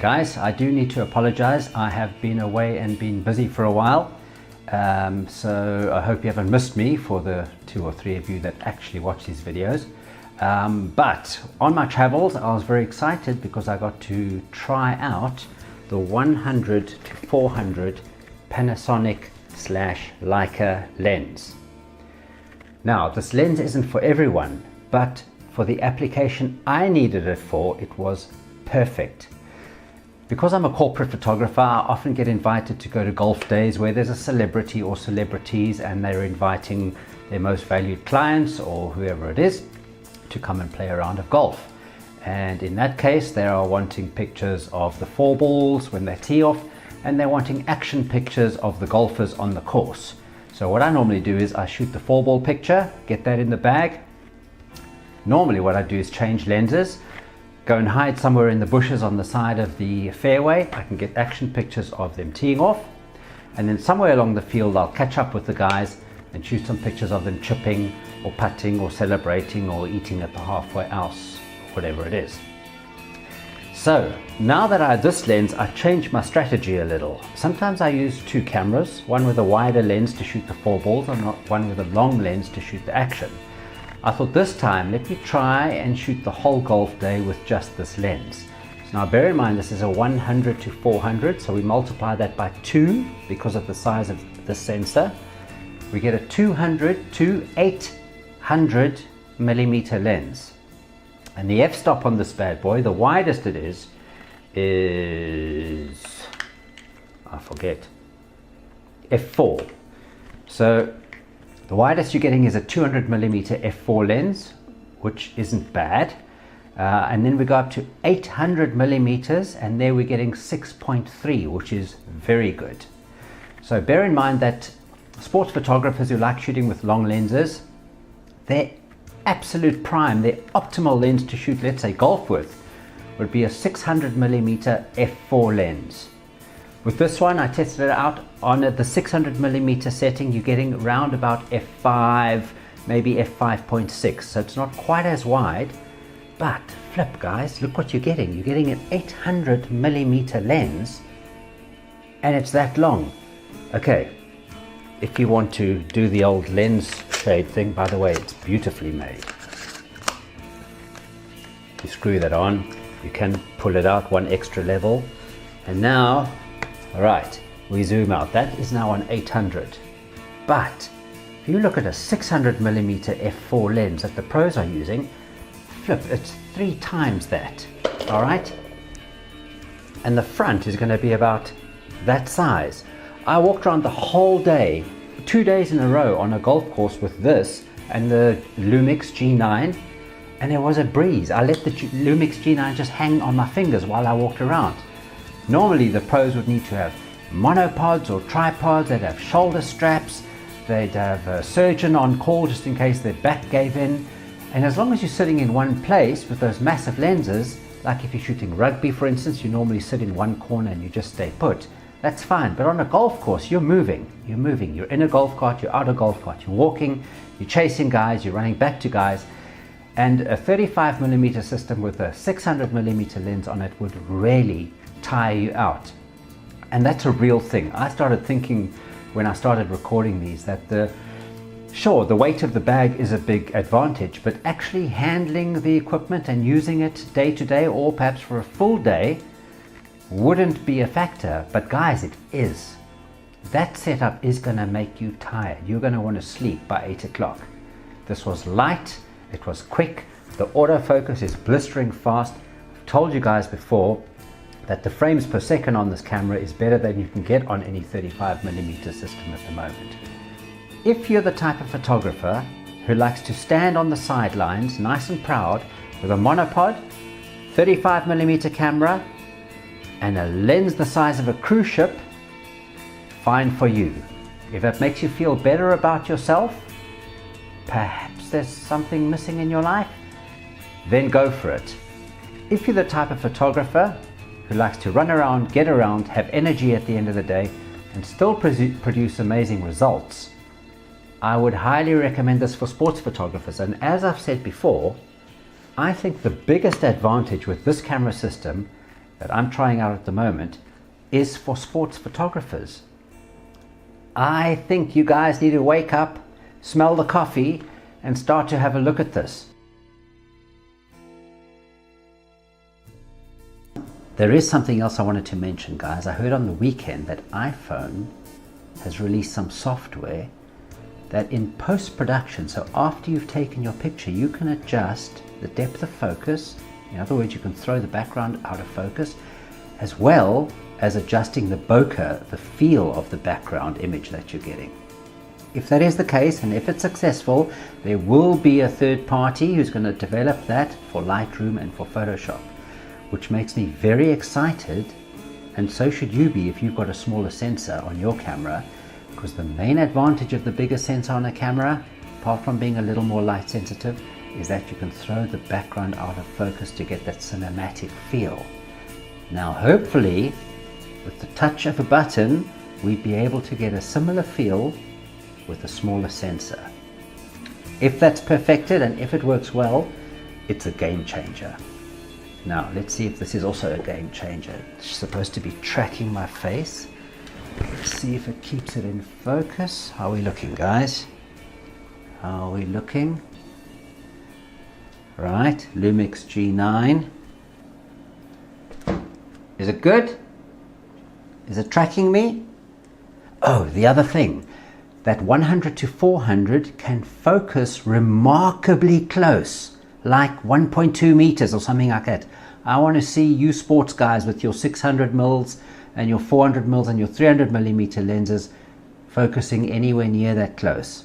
Guys, I do need to apologize. I have been away and been busy for a while. So I hope you haven't missed me for the 2 or 3 of you that actually watch these videos. But on my travels, I was very excited because I got to try out the 100 to 400 Panasonic/Leica lens. Now, this lens isn't for everyone, but for the application I needed it for, it was perfect. Because I'm a corporate photographer, I often get invited to go to golf days where there's a celebrity or celebrities and they're inviting their most valued clients or whoever it is to come and play a round of golf. And in that case, they are wanting pictures of the 4 balls when they tee off, and they're wanting action pictures of the golfers on the course. So what I normally do is I shoot the 4-ball picture, get that in the bag. Normally what I do is change lenses, go and hide somewhere in the bushes on the side of the fairway. I can get action pictures of them teeing off, and then somewhere along the field I'll catch up with the guys and shoot some pictures of them chipping or putting or celebrating or eating at the halfway house, whatever it is. So now that I have this lens, I changed my strategy a little. Sometimes I use 2 cameras, one with a wider lens to shoot the 4 balls and one with a long lens to shoot the action. I thought this time, let me try and shoot the whole golf day with just this lens. So now bear in mind, this is a 100 to 400, so we multiply that by 2 because of the size of the sensor. We get a 200 to 800 millimeter lens. And the f-stop on this bad boy, the widest it is, I forget, f4. So the widest you're getting is a 200 millimeter f4 lens, which isn't bad. And then we go up to 800 millimeters, and there we're getting 6.3, which is very good. So bear in mind that sports photographers who like shooting with long lenses, their absolute prime, their optimal lens to shoot, let's say, golf with, would be a 600 millimeter f4 lens. With this one, I tested it out on the 600 millimeter setting. You're getting around about f5, maybe f5.6, so it's not quite as wide, but flip guys, look what you're getting. You're getting an 800 millimeter lens, and it's that long. Okay, if you want to do the old lens shade thing, by the way, it's beautifully made. You screw that on, you can pull it out 1 extra level, and now, all right, we zoom out. That is now on 800. But if you look at a 600 millimeter f4 lens that the pros are using, flip, it's 3 times that, all right? And the front is going to be about that size. I walked around the whole day, 2 days in a row on a golf course with this and the Lumix G9, and there was a breeze. I let the Lumix G9 just hang on my fingers while I walked around. Normally the pros would need to have monopods or tripods, they'd have shoulder straps, they'd have a surgeon on call just in case their back gave in, and as long as you're sitting in one place with those massive lenses, like if you're shooting rugby for instance, you normally sit in one corner and you just stay put. That's fine, but on a golf course, you're moving, you're in a golf cart, you're out of a golf cart, you're walking, you're chasing guys, you're running back to guys, and a 35 millimeter system with a 600 millimeter lens on it would really tire you out. And that's a real thing. I started thinking when I started recording these that the weight of the bag is a big advantage, but actually handling the equipment and using it day to day or perhaps for a full day wouldn't be a factor. But guys, it is. That setup is going to make you tired. You're going to want to sleep by 8 o'clock. This was light, it was quick, the autofocus is blistering fast. I've told you guys before that the frames per second on this camera is better than you can get on any 35 millimeter system at the moment. If you're the type of photographer who likes to stand on the sidelines nice and proud with a monopod, 35 millimeter camera, and a lens the size of a cruise ship, fine for you. If it makes you feel better about yourself, perhaps there's something missing in your life, then go for it. If you're the type of photographer who likes to run around, get around, have energy at the end of the day, and still produce amazing results, I would highly recommend this for sports photographers. And as I've said before, I think the biggest advantage with this camera system that I'm trying out at the moment is for sports photographers. I think you guys need to wake up, smell the coffee, and start to have a look at this. There is something else I wanted to mention, guys. I heard on the weekend that iPhone has released some software that in post-production, so after you've taken your picture, you can adjust the depth of focus. In other words, you can throw the background out of focus, as well as adjusting the bokeh, the feel of the background image that you're getting. If that is the case, and if it's successful, there will be a third party who's going to develop that for Lightroom and for Photoshop, which makes me very excited, and so should you be if you've got a smaller sensor on your camera, because the main advantage of the bigger sensor on a camera, apart from being a little more light sensitive, is that you can throw the background out of focus to get that cinematic feel. Now hopefully, with the touch of a button, we'd be able to get a similar feel with a smaller sensor. If that's perfected and if it works well, it's a game changer. Now let's see if this is also a game changer. It's supposed to be tracking my face. Let's see if it keeps it in focus. How are we looking, guys? How are we looking? Right, Lumix G9. Is it good? Is it tracking me? Oh, the other thing, that 100 to 400 can focus remarkably close, like 1.2 meters or something like that. I want to see you sports guys with your 600 mils and your 400 mils and your 300 millimeter lenses focusing anywhere near that close.